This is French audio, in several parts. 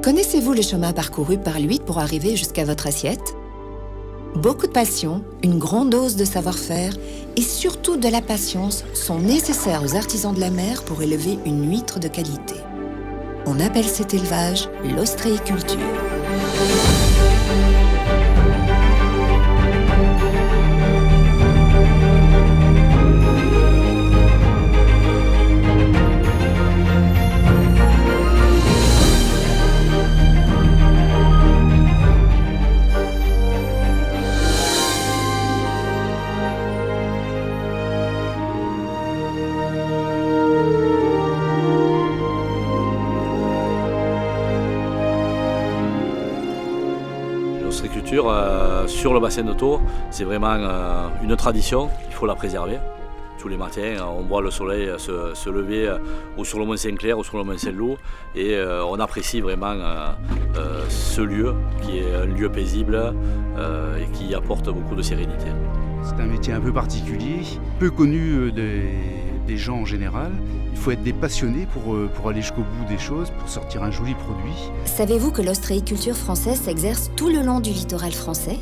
Connaissez-vous le chemin parcouru par l'huître pour arriver jusqu'à votre assiette? Beaucoup de passion, une grande dose de savoir-faire et surtout de la patience sont nécessaires aux artisans de la mer pour élever une huître de qualité. On appelle cet élevage l'ostréiculture. L'ostréiculture sur le bassin de Thau, c'est vraiment une tradition, il faut la préserver. Tous les matins, on voit le soleil se lever ou sur le Mont Saint-Clair ou sur le Mont Saint-Loup et on apprécie vraiment ce lieu qui est un lieu paisible et qui apporte beaucoup de sérénité. C'est un métier un peu particulier, peu connu des gens en général. Il faut être des passionnés pour aller jusqu'au bout des choses, pour sortir un joli produit. Savez-vous que l'ostréiculture française s'exerce tout le long du littoral français?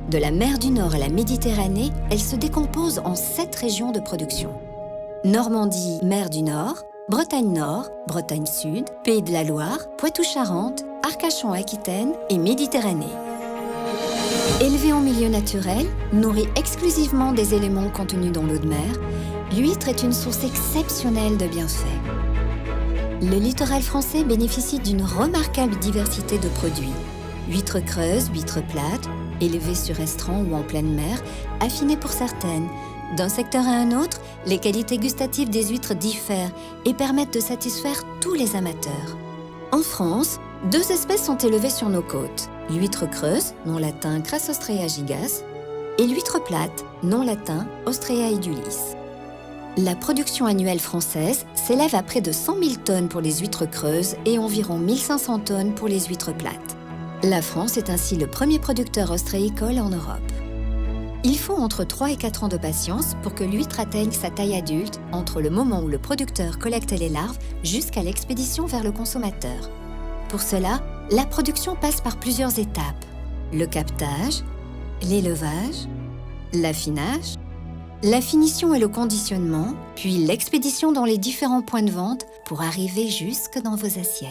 De la mer du Nord à la Méditerranée, elle se décompose en 7 régions de production. Normandie, mer du Nord, Bretagne Nord, Bretagne Sud, Pays de la Loire, Poitou-Charentes, Arcachon-Aquitaine et Méditerranée. Élevée en milieu naturel, nourrie exclusivement des éléments contenus dans l'eau de mer, l'huître est une source exceptionnelle de bienfaits. Le littoral français bénéficie d'une remarquable diversité de produits. Huîtres creuses, huîtres plates, élevées sur estran ou en pleine mer, affinées pour certaines. D'un secteur à un autre, les qualités gustatives des huîtres diffèrent et permettent de satisfaire tous les amateurs. En France, 2 espèces sont élevées sur nos côtes. L'huître creuse, nom latin Crassostrea gigas, et l'huître plate, nom latin Ostrea edulis. La production annuelle française s'élève à près de 100 000 tonnes pour les huîtres creuses et environ 1500 tonnes pour les huîtres plates. La France est ainsi le premier producteur ostréicole en Europe. Il faut entre 3 et 4 ans de patience pour que l'huître atteigne sa taille adulte entre le moment où le producteur collecte les larves jusqu'à l'expédition vers le consommateur. Pour cela, la production passe par plusieurs étapes. Le captage, l'élevage, l'affinage, la finition et le conditionnement, puis l'expédition dans les différents points de vente pour arriver jusque dans vos assiettes.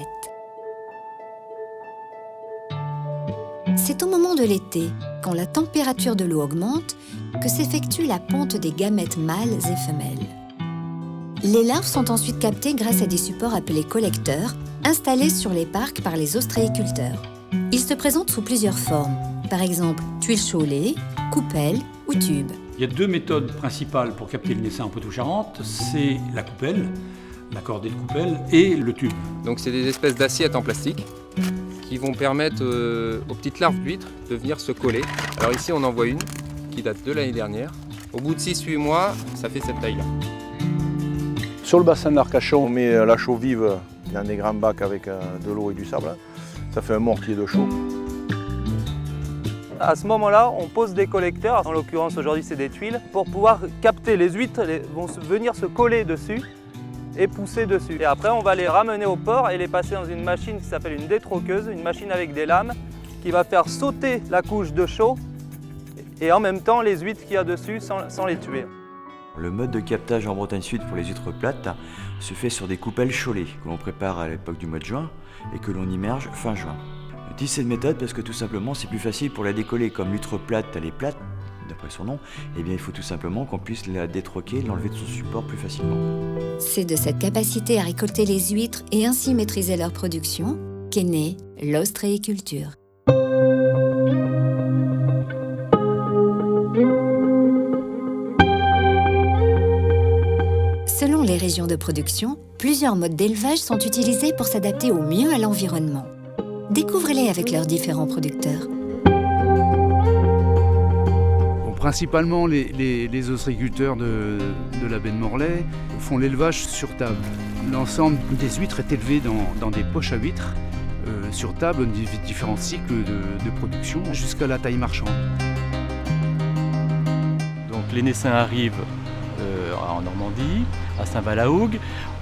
C'est au moment de l'été, quand la température de l'eau augmente, que s'effectue la ponte des gamètes mâles et femelles. Les larves sont ensuite captées grâce à des supports appelés collecteurs, installés sur les parcs par les ostréiculteurs. Ils se présentent sous plusieurs formes, par exemple tuiles chaulées, coupelles ou tubes. Il y a 2 méthodes principales pour capter le naissin en Poitou-Charentes, c'est la coupelle, la cordée de coupelle et le tube. Donc c'est des espèces d'assiettes en plastique qui vont permettre aux petites larves d'huîtres de venir se coller. Alors ici on en voit une qui date de l'année dernière. Au bout de 6-8 mois, ça fait cette taille-là. Sur le bassin d'Arcachon, on met la chaux vive dans des grands bacs avec de l'eau et du sable. Ça fait un mortier de chaux. À ce moment-là, on pose des collecteurs, en l'occurrence aujourd'hui c'est des tuiles, pour pouvoir capter les huîtres, elles vont venir se coller dessus et pousser dessus. Et après on va les ramener au port et les passer dans une machine qui s'appelle une détroqueuse, une machine avec des lames qui va faire sauter la couche de chaux et en même temps les huîtres qu'il y a dessus sans les tuer. Le mode de captage en Bretagne Sud pour les huîtres plates se fait sur des coupelles chaulées que l'on prépare à l'époque du mois de juin et que l'on immerge fin juin. Je dis cette méthode parce que tout simplement c'est plus facile pour la décoller. Comme l'huître plate, elle est plate, d'après son nom, eh bien il faut tout simplement qu'on puisse la détroquer, l'enlever de son support plus facilement. C'est de cette capacité à récolter les huîtres et ainsi maîtriser leur production qu'est née l'ostréiculture. Selon les régions de production, plusieurs modes d'élevage sont utilisés pour s'adapter au mieux à l'environnement. Découvrez-les avec leurs différents producteurs. Bon, principalement, les ostréiculteurs de la baie de Morlaix font l'élevage sur table. L'ensemble des huîtres est élevé dans des poches à huîtres sur table, différents cycles de production jusqu'à la taille marchande. Donc les naissins arrivent en Normandie, à Saint-Valahougue.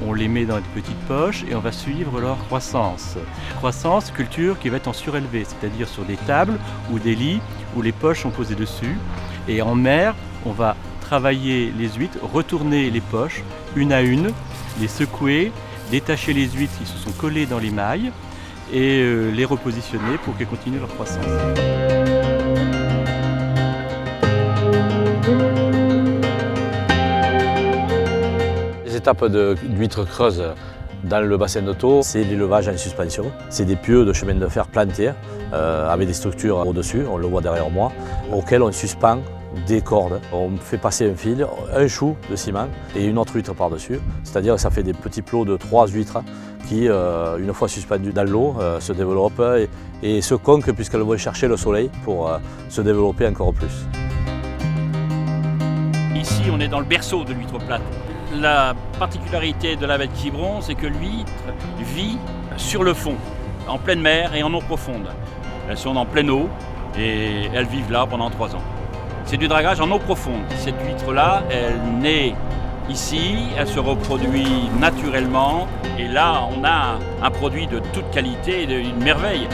On les met dans des petites poches et on va suivre leur croissance. Croissance, culture qui va être en surélevé, c'est-à-dire sur des tables ou des lits où les poches sont posées dessus. Et en mer, on va travailler les huîtres, retourner les poches une à une, les secouer, détacher les huîtres qui se sont collées dans les mailles et les repositionner pour qu'elles continuent leur croissance. Les étapes d'huîtres creuses dans le bassin d'Otto, c'est l'élevage en suspension. C'est des pieux de chemin de fer plantés avec des structures au-dessus, on le voit derrière moi, auxquelles on suspend des cordes. On fait passer un fil, un chou de ciment et une autre huître par-dessus. C'est-à-dire que ça fait des petits plots de 3 huîtres qui, une fois suspendues dans l'eau, se développent et se conquent puisqu'elles vont chercher le soleil pour se développer encore plus. Ici, on est dans le berceau de l'huître plate. La particularité de la baie de Quiberon, c'est que l'huître vit sur le fond, en pleine mer et en eau profonde. Elles sont en pleine eau et elles vivent là pendant 3 ans. C'est du dragage en eau profonde. Cette huître-là, elle naît ici, elle se reproduit naturellement et là, on a un produit de toute qualité et une merveille.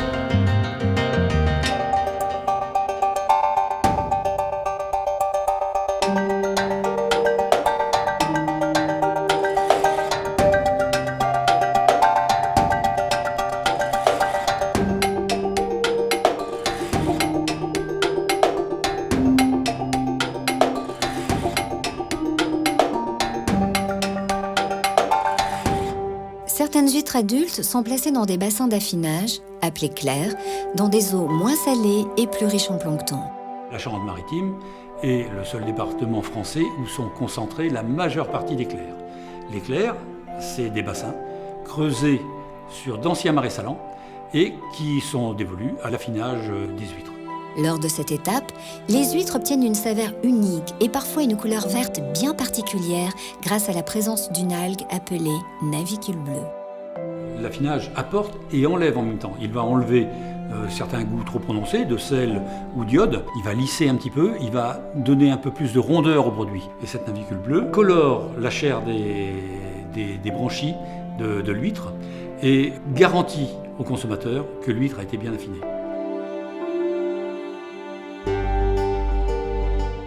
Certaines huîtres adultes sont placées dans des bassins d'affinage, appelés clairs, dans des eaux moins salées et plus riches en plancton. La Charente-Maritime est le seul département français où sont concentrées la majeure partie des clairs. Les clairs, c'est des bassins creusés sur d'anciens marais salants et qui sont dévolus à l'affinage des huîtres. Lors de cette étape, les huîtres obtiennent une saveur unique et parfois une couleur verte bien particulière grâce à la présence d'une algue appelée navicule bleu. L'affinage apporte et enlève en même temps. Il va enlever certains goûts trop prononcés de sel ou d'iode. Il va lisser un petit peu, il va donner un peu plus de rondeur au produit. Et cette navicule bleue colore la chair des branchies de l'huître et garantit au consommateur que l'huître a été bien affinée.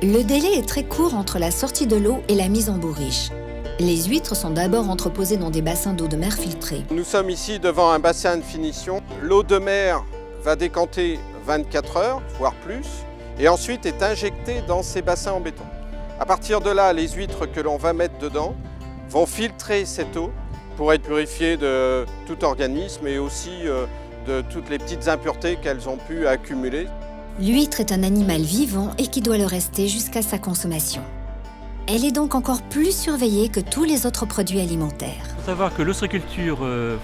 Le délai est très court entre la sortie de l'eau et la mise en bourriche. Les huîtres sont d'abord entreposées dans des bassins d'eau de mer filtrés. Nous sommes ici devant un bassin de finition. L'eau de mer va décanter 24 heures, voire plus, et ensuite est injectée dans ces bassins en béton. À partir de là, les huîtres que l'on va mettre dedans vont filtrer cette eau pour être purifiées de tout organisme et aussi de toutes les petites impuretés qu'elles ont pu accumuler. L'huître est un animal vivant et qui doit le rester jusqu'à sa consommation. Elle est donc encore plus surveillée que tous les autres produits alimentaires. Il faut savoir que l'ostréiculture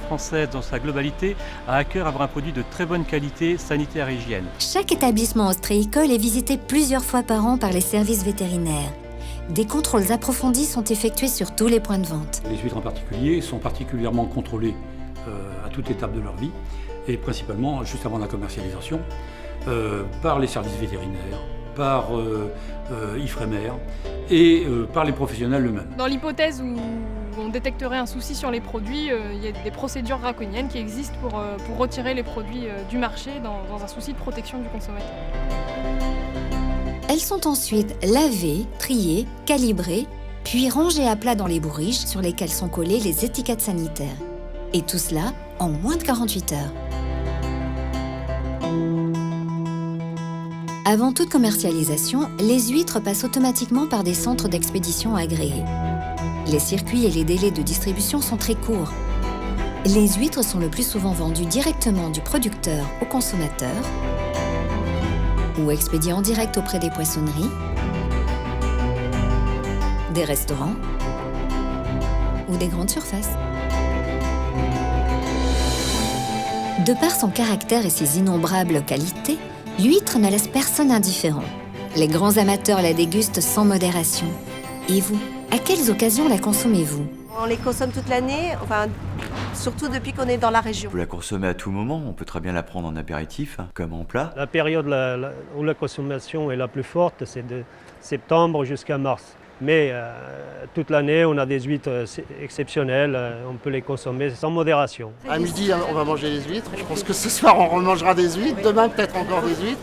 française dans sa globalité a à cœur d'avoir un produit de très bonne qualité sanitaire et hygiène. Chaque établissement ostréicole est visité plusieurs fois par an par les services vétérinaires. Des contrôles approfondis sont effectués sur tous les points de vente. Les huîtres en particulier sont particulièrement contrôlées à toute étape de leur vie et principalement juste avant la commercialisation par les services vétérinaires, par Ifremer et par les professionnels eux-mêmes. Dans l'hypothèse où on détecterait un souci sur les produits, il y a des procédures draconiennes qui existent pour retirer les produits du marché dans un souci de protection du consommateur. Elles sont ensuite lavées, triées, calibrées, puis rangées à plat dans les bourriches sur lesquelles sont collées les étiquettes sanitaires. Et tout cela en moins de 48 heures. Avant toute commercialisation, les huîtres passent automatiquement par des centres d'expédition agréés. Les circuits et les délais de distribution sont très courts. Les huîtres sont le plus souvent vendues directement du producteur au consommateur ou expédiées en direct auprès des poissonneries, des restaurants ou des grandes surfaces. De par son caractère et ses innombrables qualités, l'huître ne laisse personne indifférent. Les grands amateurs la dégustent sans modération. Et vous, à quelles occasions la consommez-vous? On les consomme toute l'année, enfin, surtout depuis qu'on est dans la région. On peut la consommer à tout moment, on peut très bien la prendre en apéritif, comme en plat. La période où la consommation est la plus forte, c'est de septembre jusqu'à mars. Mais toute l'année, on a des huîtres exceptionnelles, on peut les consommer sans modération. À midi, on va manger des huîtres. Je pense que ce soir, on remangera des huîtres. Demain, peut-être encore des huîtres.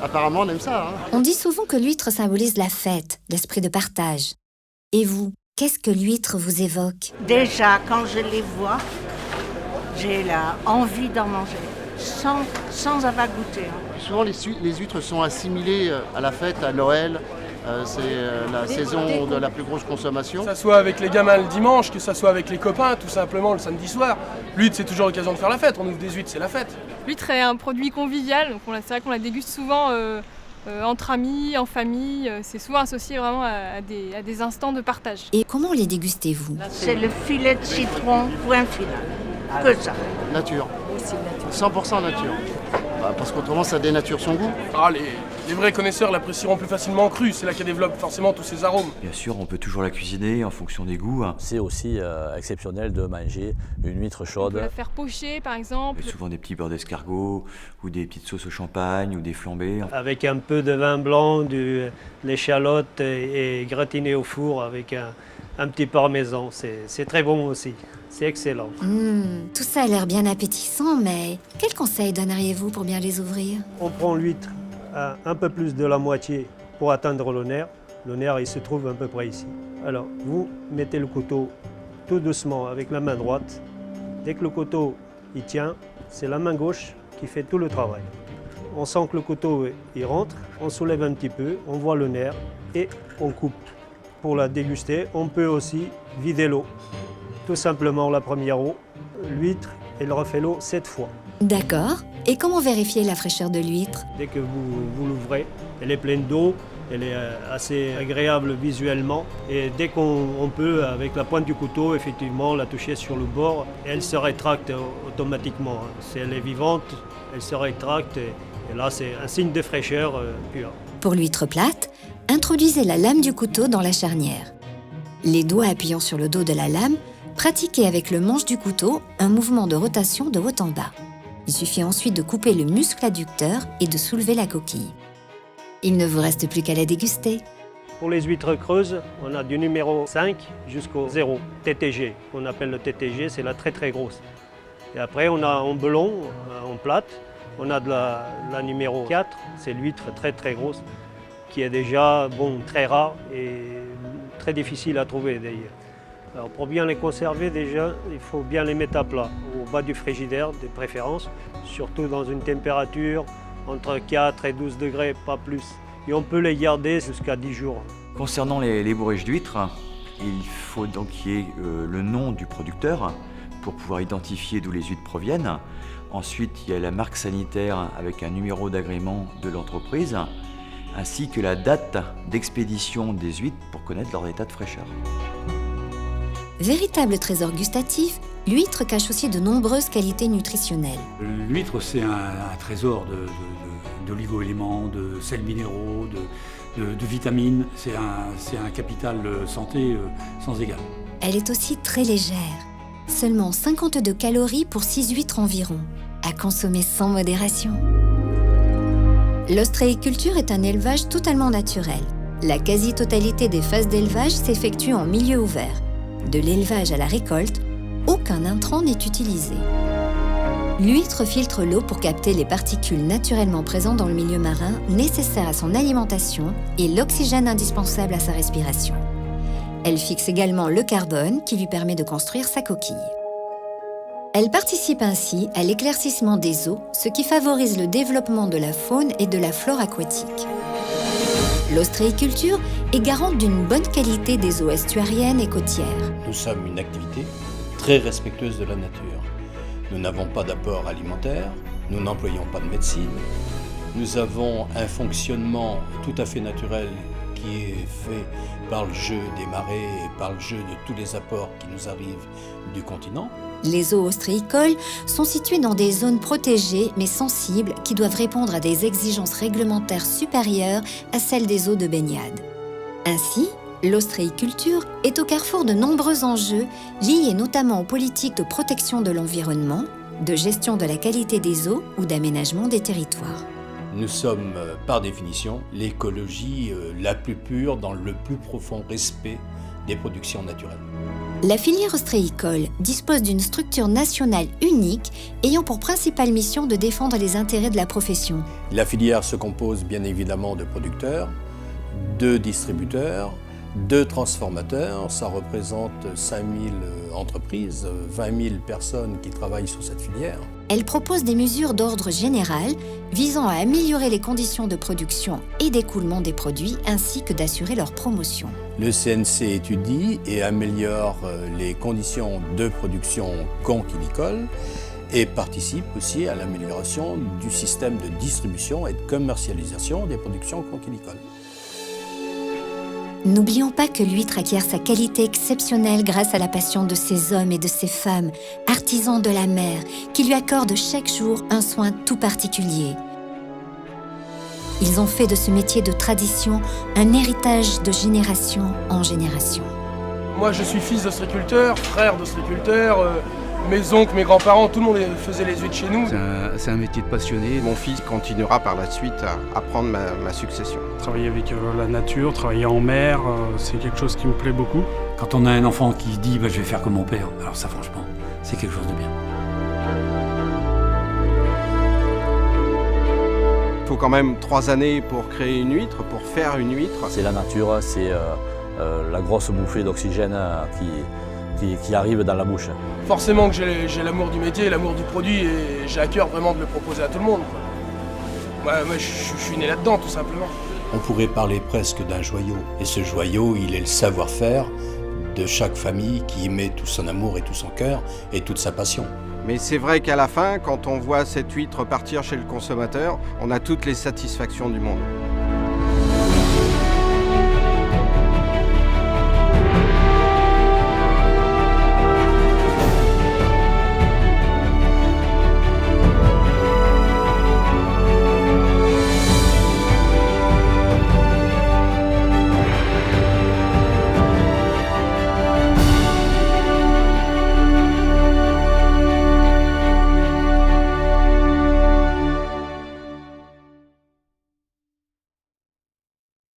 Apparemment, on aime ça. Hein. On dit souvent que l'huître symbolise la fête, l'esprit de partage. Et vous, qu'est-ce que l'huître vous évoque? Déjà, quand je les vois, j'ai envie d'en manger, sans avoir goûté. Souvent, les huîtres sont assimilées à la fête, à Noël. C'est la saison de la plus grosse consommation. Que ce soit avec les gamins le dimanche, que ce soit avec les copains, tout simplement le samedi soir. L'huître, c'est toujours l'occasion de faire la fête. On ouvre des huîtres, c'est la fête. L'huître est un produit convivial, donc c'est vrai qu'on la déguste souvent entre amis, en famille. C'est souvent associé vraiment à des instants de partage. Et comment les dégustez-vous? C'est le filet de citron, point final. Que ça. Nature. 100% nature. Parce qu'autrement, ça dénature son goût. Les vrais connaisseurs l'apprécieront plus facilement crue. C'est là qu'elle développe forcément tous ses arômes. Bien sûr, on peut toujours la cuisiner en fonction des goûts. C'est aussi exceptionnel de manger une huître chaude. On peut la faire pocher, par exemple. Souvent des petits beurres d'escargot, ou des petites sauces au champagne, ou des flambés. Avec un peu de vin blanc, l'échalote et gratiné au four avec un petit parmesan. C'est très bon aussi. C'est excellent. Tout ça a l'air bien appétissant, mais quels conseils donneriez-vous pour bien les ouvrir? On prend l'huître à un peu plus de la moitié pour atteindre le nerf. Le nerf, il se trouve à peu près ici. Alors, vous mettez le couteau tout doucement avec la main droite. Dès que le couteau il tient, c'est la main gauche qui fait tout le travail. On sent que le couteau il rentre, on soulève un petit peu, on voit le nerf et on coupe. Pour la déguster, on peut aussi vider l'eau. Tout simplement la première eau, l'huître, elle refait l'eau 7 fois. D'accord. Et comment vérifier la fraîcheur de l'huître? Dès que vous l'ouvrez, elle est pleine d'eau, elle est assez agréable visuellement. Et dès qu'on peut, avec la pointe du couteau, effectivement, la toucher sur le bord, elle se rétracte automatiquement. Si elle est vivante, elle se rétracte et là, c'est un signe de fraîcheur pure. Pour l'huître plate, introduisez la lame du couteau dans la charnière. Les doigts appuyant sur le dos de la lame, pratiquez avec le manche du couteau un mouvement de rotation de haut en bas. Il suffit ensuite de couper le muscle adducteur et de soulever la coquille. Il ne vous reste plus qu'à la déguster. Pour les huîtres creuses, on a du numéro 5 jusqu'au 0, TTG. On appelle le TTG, c'est la très très grosse. Et après, on a en belon, en plate, on a de la numéro 4, c'est l'huître très très grosse, qui est déjà très rare et très difficile à trouver d'ailleurs. Alors pour bien les conserver déjà, il faut bien les mettre à plat, au bas du frigidaire de préférence, surtout dans une température entre 4 et 12 degrés, pas plus. Et on peut les garder jusqu'à 10 jours. Concernant les bourriches d'huîtres, il faut donc qu'il y ait le nom du producteur pour pouvoir identifier d'où les huîtres proviennent. Ensuite, il y a la marque sanitaire avec un numéro d'agrément de l'entreprise, ainsi que la date d'expédition des huîtres pour connaître leur état de fraîcheur. Véritable trésor gustatif, l'huître cache aussi de nombreuses qualités nutritionnelles. L'huître, c'est un trésor d'oligo-éléments, de sels minéraux, de vitamines. C'est un capital santé sans égal. Elle est aussi très légère. Seulement 52 calories pour 6 huîtres environ, à consommer sans modération. L'ostréiculture est un élevage totalement naturel. La quasi-totalité des phases d'élevage s'effectue en milieu ouvert. De l'élevage à la récolte, aucun intrant n'est utilisé. L'huître filtre l'eau pour capter les particules naturellement présentes dans le milieu marin nécessaires à son alimentation et l'oxygène indispensable à sa respiration. Elle fixe également le carbone qui lui permet de construire sa coquille. Elle participe ainsi à l'éclaircissement des eaux, ce qui favorise le développement de la faune et de la flore aquatique. L'ostréiculture est garante d'une bonne qualité des eaux estuariennes et côtières. Nous sommes une activité très respectueuse de la nature. Nous n'avons pas d'apport alimentaire, nous n'employons pas de médecine. Nous avons un fonctionnement tout à fait naturel qui est fait par le jeu des marées et par le jeu de tous les apports qui nous arrivent du continent. Les eaux ostréicoles sont situées dans des zones protégées mais sensibles qui doivent répondre à des exigences réglementaires supérieures à celles des eaux de baignade. Ainsi, l'ostréiculture est au carrefour de nombreux enjeux liés notamment aux politiques de protection de l'environnement, de gestion de la qualité des eaux ou d'aménagement des territoires. Nous sommes, par définition, l'écologie la plus pure dans le plus profond respect des productions naturelles. La filière ostréicole dispose d'une structure nationale unique ayant pour principale mission de défendre les intérêts de la profession. La filière se compose bien évidemment de producteurs, de distributeurs, de transformateurs. Ça représente 5000 entreprises, 20 000 personnes qui travaillent sur cette filière. Elle propose des mesures d'ordre général visant à améliorer les conditions de production et d'écoulement des produits ainsi que d'assurer leur promotion. Le CNC étudie et améliore les conditions de production conchilicole et participe aussi à l'amélioration du système de distribution et de commercialisation des productions conchilicoles. N'oublions pas que l'huître acquiert sa qualité exceptionnelle grâce à la passion de ces hommes et de ces femmes, artisans de la mer, qui lui accordent chaque jour un soin tout particulier. Ils ont fait de ce métier de tradition un héritage de génération en génération. Moi je suis fils d'ostréiculteur, frère d'ostréiculteur, mes oncles, mes grands-parents, tout le monde faisait les huîtres chez nous. C'est un métier de passionné. Mon fils continuera par la suite à prendre ma succession. Travailler avec la nature, travailler en mer, c'est quelque chose qui me plaît beaucoup. Quand on a un enfant qui se dit je vais faire comme mon père, alors ça franchement, c'est quelque chose de bien. Il faut quand même 3 années pour créer une huître, pour faire une huître. C'est la nature, c'est la grosse bouffée d'oxygène qui arrive dans la bouche. Forcément que j'ai l'amour du métier, l'amour du produit et j'ai à cœur vraiment de le proposer à tout le monde. Moi je suis né là-dedans tout simplement. On pourrait parler presque d'un joyau. Et ce joyau, il est le savoir-faire de chaque famille qui y met tout son amour et tout son cœur et toute sa passion. Mais c'est vrai qu'à la fin, quand on voit cette huître partir chez le consommateur, on a toutes les satisfactions du monde.